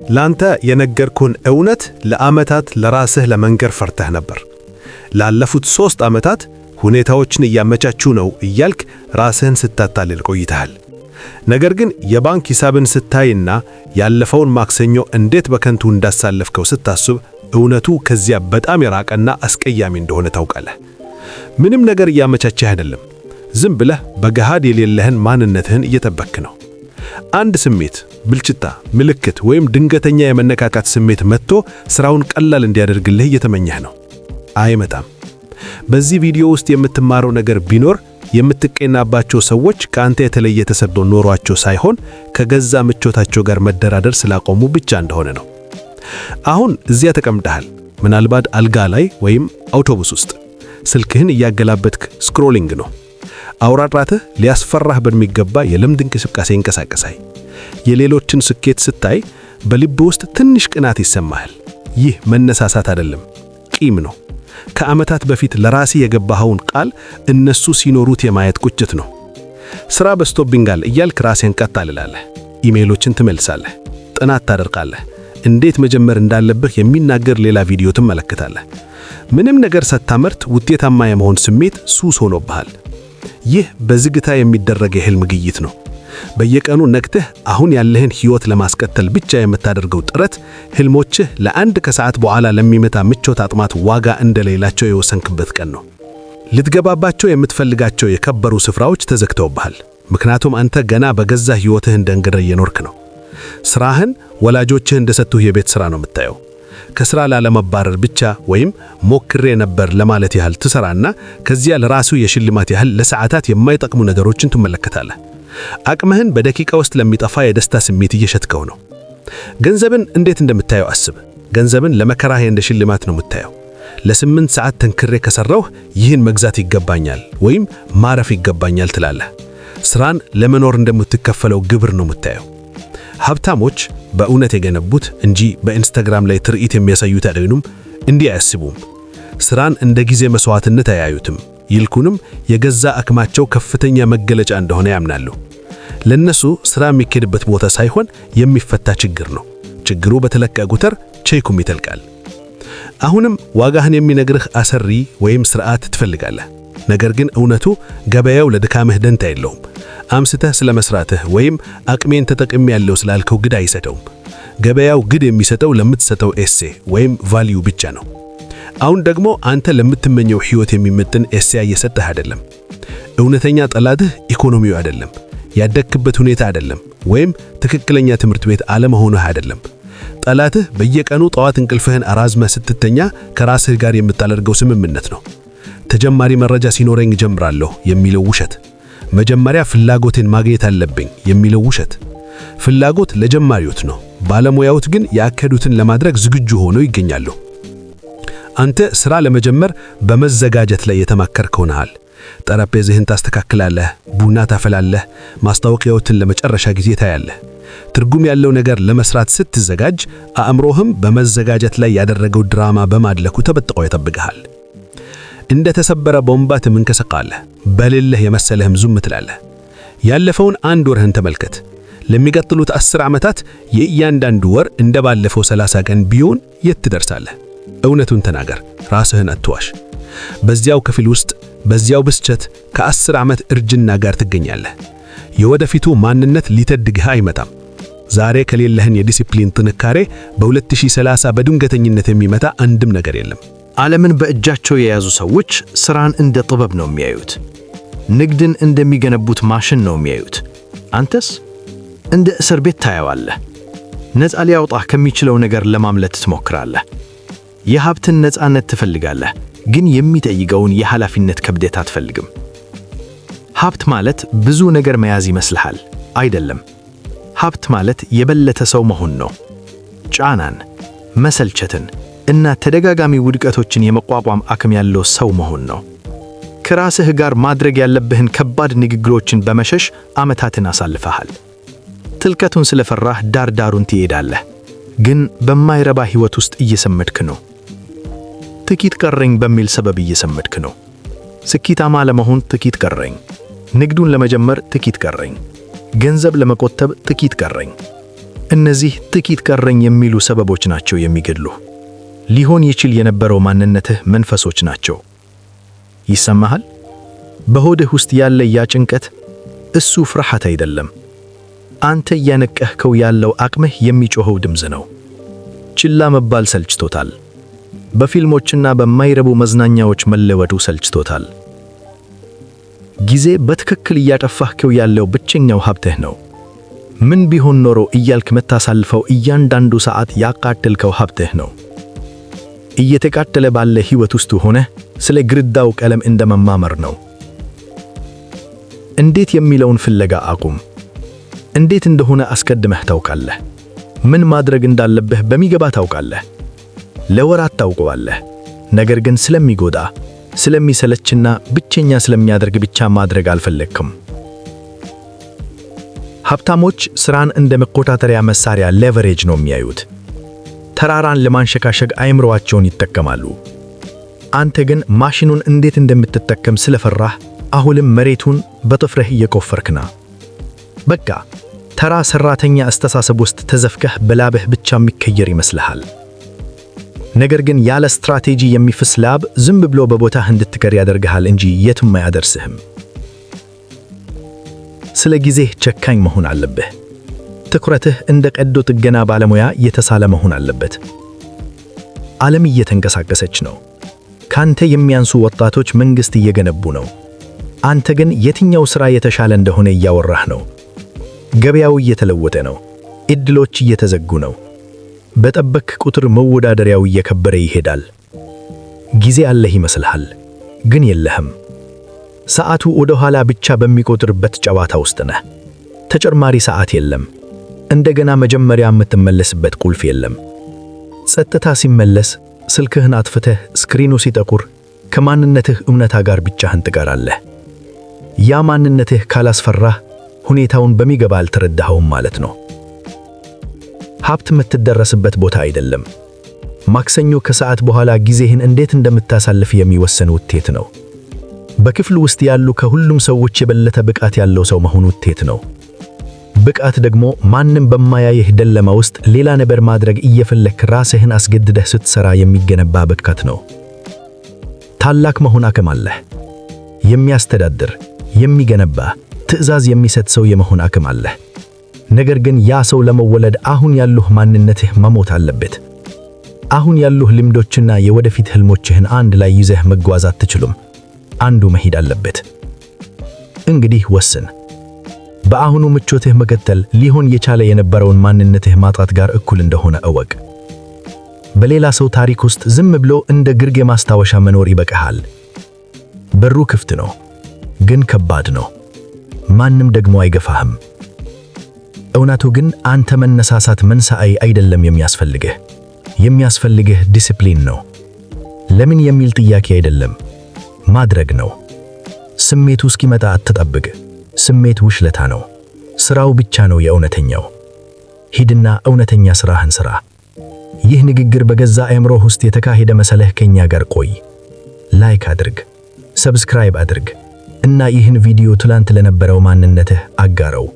ላንተ የነገርኩን እውነት ለዓመታት ለራስህ ለመንገር ፈርተህ ነበር። ላለፉት 3 ዓመታት ሁኔታዎችን እያመቻቹ ነው እያልክ ራስህን ስታታልል ቆይተሃል። ነገር ግን የባንክ ሂሳብን ስታይና ያለፈውን ማክሰኞ እንዴት በከንቱ እንዳሳለፍከው ስታስብ እውነቱ ከዚያ በጣም የራቀና አስቀያሚ እንደሆነ ታውቃለህ። ምንም ነገር እያመቻቸህ አይደለም። ዝም ብለህ በገሃድ የሌለህን ማንነትህን እየጠበክ ነው። አንድ ስሜት፣ ብልጭታ፣ ምልክት ወይም ድንገተኛ የመነካካት ስሜት መጥቶ ስራውን ቀላል እንዲያደርግልህ እየተመኘህ ነው። አይመጣም። በዚህ ቪዲዮ ውስጥ የምትማረው ነገር ቢኖር የምትቀናባቸው ሰዎች ከአንተ የተለየ ተሰጥቶ ኖሯቸው ሳይሆን ከገዛ ምቾታቸው ጋር መደራደር ስላቆሙ ብቻ እንደሆነ ነው። አሁን እዚያ ተቀምጠሃል፣ ምናልባት አልጋ ላይ ወይም አውቶቡስ ውስጥ ስልክህን እያገላበጥክ ስክሮሊንግ ነው። አውራጣትህ ሊያስፈራህ በሚገባ የልምድ እንቅስቃሴ ይንቀሳቀሳል። የሌሎችን ስኬት ስታይ በልብ ውስጥ ትንሽ ቅናት ይሰማሃል። ይህ መነሳሳት አይደለም፣ ቂም ነው። ከዓመታት በፊት ለራስህ የገባኸውን ቃል እነሱ ሲኖሩት የማየት ቁጭት ነው። ሥራ በዝቶብኛል እያልክ ራስህን ቀጥ ታልላለህ። ኢሜይሎችን ትመልሳለህ፣ ጥናት ታደርጋለህ፣ እንዴት መጀመር እንዳለብህ የሚናገር ሌላ ቪዲዮ ትመለከታለህ። ምንም ነገር ሳታመርት ውጤታማ የመሆን ስሜት ሱስ ሆኖብሃል። ይህ በዝግታ የሚደረግ የህልም ግይት ነው። በየቀኑ ነቅተህ አሁን ያለህን ሕይወት ለማስቀጠል ብቻ የምታደርገው ጥረት ህልሞችህ ለአንድ ከሰዓት በኋላ ለሚመጣ ምቾት አጥማት ዋጋ እንደሌላቸው የወሰንክበት ቀን ነው። ልትገባባቸው የምትፈልጋቸው የከበሩ ስፍራዎች ተዘግተውብሃል። ምክንያቱም አንተ ገና በገዛ ሕይወትህ እንደ እንግዳ እየኖርክ ነው። ሥራህን ወላጆችህ እንደሰጡህ የቤት ሥራ ነው የምታየው። ከሥራ ላለመባረር ብቻ ወይም ሞክሬ ነበር ለማለት ያህል ትሰራና ከዚያ ለራሱ የሽልማት ያህል ለሰዓታት የማይጠቅሙ ነገሮችን ትመለከታለህ። አቅምህን በደቂቃ ውስጥ ለሚጠፋ የደስታ ስሜት እየሸጥከው ነው። ገንዘብን እንዴት እንደምታየው አስብ። ገንዘብን ለመከራህ እንደ ሽልማት ነው የምታየው። ለ8 ሰዓት ተንክሬ ከሰራሁ ይህን መግዛት ይገባኛል ወይም ማረፍ ይገባኛል ትላለህ። ሥራን ለመኖር እንደምትከፈለው ግብር ነው የምታየው። ሀብታሞች በእውነት የገነቡት እንጂ በኢንስታግራም ላይ ትርኢት የሚያሳዩት አይደሉም። እንዲህ አያስቡም። ሥራን እንደ ጊዜ መስዋዕትነት አያዩትም። ይልኩንም የገዛ አቅማቸው ከፍተኛ መገለጫ እንደሆነ ያምናሉ። ለነሱ ሥራ የሚኬድበት ቦታ ሳይሆን የሚፈታ ችግር ነው። ችግሩ በተለቀቀ ቁጥር ቼኩም ይተልቃል። አሁንም ዋጋህን የሚነግርህ አሰሪ ወይም ሥርዓት ትፈልጋለህ። ነገር ግን እውነቱ ገበያው ለድካምህ ደንታ የለውም። አምስተህ ስለ መስራትህ ወይም አቅሜን ተጠቅሜ ያለው ስላልከው ግድ አይሰጠውም። ገበያው ግድ የሚሰጠው ለምትሰጠው ኤሴ ወይም ቫልዩ ብቻ ነው። አሁን ደግሞ አንተ ለምትመኘው ሕይወት የሚመጥን ኤሴ እየሰጠህ አይደለም። እውነተኛ ጠላትህ ኢኮኖሚው አይደለም፣ ያደግክበት ሁኔታ አይደለም፣ ወይም ትክክለኛ ትምህርት ቤት አለመሆንህ አይደለም። ጠላትህ በየቀኑ ጠዋት እንቅልፍህን አራዝመህ ስትተኛ ከራስህ ጋር የምታደርገው ስምምነት ነው። ተጨማሪ መረጃ ሲኖረኝ እጀምራለሁ የሚለው ውሸት። መጀመሪያ ፍላጎቴን ማግኘት አለብኝ የሚለው ውሸት። ፍላጎት ለጀማሪዎች ነው፣ ባለሙያዎች ግን ያከዱትን ለማድረግ ዝግጁ ሆነው ይገኛሉ። አንተ ሥራ ለመጀመር በመዘጋጀት ላይ የተማከርክ ሆነሃል። ጠረጴዛህን ታስተካክላለህ፣ ቡና ታፈላለህ፣ ማስታወቂያዎችን ለመጨረሻ ጊዜ ታያለህ። ትርጉም ያለው ነገር ለመስራት ስትዘጋጅ አእምሮህም በመዘጋጀት ላይ ያደረገው ድራማ በማድለኩ ተበጥቆ ይጠብቅሃል። እንደ ተሰበረ ቦምባ ትንቀሳቀሳለህ። በሌለህ የመሰለህም ዙም ትላለህ። ያለፈውን 1 ወርህን ተመልከት። ለሚቀጥሉት 10 ዓመታት የእያንዳንዱ ወር እንደ ባለፈው 30 ቀን ቢሆን የት ትደርሳለህ? እውነቱን ተናገር፣ ራስህን አትዋሽ። በዚያው ክፍል ውስጥ በዚያው ብስጭት ከ10 ዓመት እርጅና ጋር ትገኛለህ። የወደፊቱ ማንነት ሊተድግህ አይመጣም። ዛሬ ከሌለህን የዲሲፕሊን ጥንካሬ በ2030 በድንገተኝነት የሚመጣ አንድም ነገር የለም። ዓለምን በእጃቸው የያዙ ሰዎች ሥራን እንደ ጥበብ ነው የሚያዩት። ንግድን እንደሚገነቡት ማሽን ነው የሚያዩት። አንተስ እንደ እስር ቤት ታየዋለህ። ነፃ ሊያወጣህ ከሚችለው ነገር ለማምለጥ ትሞክራለህ። የሀብትን ነፃነት ትፈልጋለህ፣ ግን የሚጠይቀውን የኃላፊነት ክብደት አትፈልግም። ሀብት ማለት ብዙ ነገር መያዝ ይመስልሃል? አይደለም። ሀብት ማለት የበለጠ ሰው መሆን ነው። ጫናን፣ መሰልቸትን እና ተደጋጋሚ ውድቀቶችን የመቋቋም አቅም ያለው ሰው መሆን ነው። ከራስህ ጋር ማድረግ ያለብህን ከባድ ንግግሮችን በመሸሽ ዓመታትን አሳልፈሃል። ጥልቀቱን ስለፈራህ ዳርዳሩን ትሄዳለህ፣ ግን በማይረባ ሕይወት ውስጥ እየሰመድክ ነው። ጥቂት ቀረኝ በሚል ሰበብ እየሰመድክ ነው። ስኬታማ ለመሆን ጥቂት ቀረኝ፣ ንግዱን ለመጀመር ጥቂት ቀረኝ፣ ገንዘብ ለመቆጠብ ጥቂት ቀረኝ። እነዚህ ጥቂት ቀረኝ የሚሉ ሰበቦች ናቸው የሚገድሉ። ሊሆን ይችል የነበረው ማንነትህ መንፈሶች ናቸው። ይሰማሃል? በሆድህ ውስጥ ያለ ያ ጭንቀት እሱ ፍርሃት አይደለም። አንተ እያነቀህከው ያለው አቅምህ የሚጮኸው ድምፅ ነው። ችላ መባል ሰልችቶታል። በፊልሞችና በማይረቡ መዝናኛዎች መለወጡ ሰልችቶታል። ጊዜ በትክክል እያጠፋህከው ያለው ብቸኛው ሀብትህ ነው። ምን ቢሆን ኖሮ እያልክ መታሳልፈው እያንዳንዱ ሰዓት ያቃተልከው ሀብትህ ነው። እየተቃጠለ ባለ ሕይወት ውስጥ ሆነህ ስለ ግድግዳው ቀለም እንደመማመር ነው። እንዴት የሚለውን ፍለጋ አቁም። እንዴት እንደሆነ አስቀድመህ ታውቃለህ። ምን ማድረግ እንዳለብህ በሚገባ ታውቃለህ። ለወራት ታውቀዋለህ። ነገር ግን ስለሚጎዳ፣ ስለሚሰለችና ብቸኛ ስለሚያደርግ ብቻ ማድረግ አልፈለግክም። ሀብታሞች ሥራን እንደ መቆጣጠሪያ መሳሪያ ሌቨሬጅ ነው የሚያዩት። ተራራን ለማንሸካሸግ አእምሮአቸውን ይጠቀማሉ። አንተ ግን ማሽኑን እንዴት እንደምትጠቀም ስለፈራህ አሁንም መሬቱን በጥፍርህ እየቆፈርክና በቃ ተራ ሰራተኛ አስተሳሰብ ውስጥ ተዘፍከህ በላብህ ብቻ የሚከየር ይመስልሃል። ነገር ግን ያለ ስትራቴጂ የሚፈስ ላብ ዝም ብሎ በቦታህ እንድትቀር ያደርግሃል እንጂ የትም አያደርስህም። ስለ ጊዜህ ጨካኝ መሆን አለብህ። ትኩረትህ እንደ ቀዶ ጥገና ባለሙያ የተሳለ መሆን አለበት። ዓለም እየተንቀሳቀሰች ነው። ካንተ የሚያንሱ ወጣቶች መንግስት እየገነቡ ነው። አንተ ግን የትኛው ሥራ የተሻለ እንደሆነ እያወራህ ነው። ገበያው እየተለወጠ ነው። እድሎች እየተዘጉ ነው። በጠበክ ቁጥር መወዳደሪያው እየከበረ ይሄዳል። ጊዜ አለህ ይመስልሃል፣ ግን የለህም። ሰዓቱ ወደ ኋላ ብቻ በሚቆጥርበት ጨዋታ ውስጥ ነህ። ተጨማሪ ሰዓት የለም። እንደገና መጀመሪያ የምትመለስበት ቁልፍ የለም። ጸጥታ ሲመለስ፣ ስልክህን አጥፍተህ ስክሪኑ ሲጠቁር ከማንነትህ እውነታ ጋር ብቻህን ትቀራለህ። ያ ማንነትህ ካላስፈራህ ሁኔታውን በሚገባ አልተረዳኸውም ማለት ነው። ሀብት የምትደረስበት ቦታ አይደለም። ማክሰኞ ከሰዓት በኋላ ጊዜህን እንዴት እንደምታሳልፍ የሚወሰን ውጤት ነው። በክፍሉ ውስጥ ያሉ ከሁሉም ሰዎች የበለጠ ብቃት ያለው ሰው መሆኑ ውጤት ነው። ብቃት ደግሞ ማንም በማያየህ ደለማ ውስጥ ሌላ ነገር ማድረግ እየፈለክ ራስህን አስገድደህ ስትሰራ የሚገነባ ብቃት ነው። ታላቅ መሆን አቅም አለህ። የሚያስተዳድር፣ የሚገነባ፣ ትዕዛዝ የሚሰጥ ሰው የመሆን አቅም አለህ። ነገር ግን ያ ሰው ለመወለድ አሁን ያሉህ ማንነትህ መሞት አለበት። አሁን ያሉህ ልምዶችና የወደፊት ህልሞችህን አንድ ላይ ይዘህ መጓዝ አትችሉም። አንዱ መሄድ አለበት። እንግዲህ ወስን። በአሁኑ ምቾትህ መቀጠል ሊሆን የቻለ የነበረውን ማንነትህ ማጣት ጋር እኩል እንደሆነ እወቅ። በሌላ ሰው ታሪክ ውስጥ ዝም ብሎ እንደ ግርጌ ማስታወሻ መኖር ይበቃሃል። በሩ ክፍት ነው፣ ግን ከባድ ነው። ማንም ደግሞ አይገፋህም። እውነቱ ግን አንተ መነሳሳት መንሳይ አይደለም የሚያስፈልግህ። የሚያስፈልግህ ዲሲፕሊን ነው። ለምን የሚል ጥያቄ አይደለም፣ ማድረግ ነው። ስሜቱ እስኪመጣ አትጠብቅ። ስሜት ውሽለታ ነው። ስራው ብቻ ነው የእውነተኛው። ሂድና እውነተኛ ስራህን ስራ። ይህ ንግግር በገዛ አእምሮህ ውስጥ የተካሄደ መሰለህ። ከኛ ጋር ቆይ። ላይክ አድርግ፣ ሰብስክራይብ አድርግ እና ይህን ቪዲዮ ትላንት ለነበረው ማንነትህ አጋረው።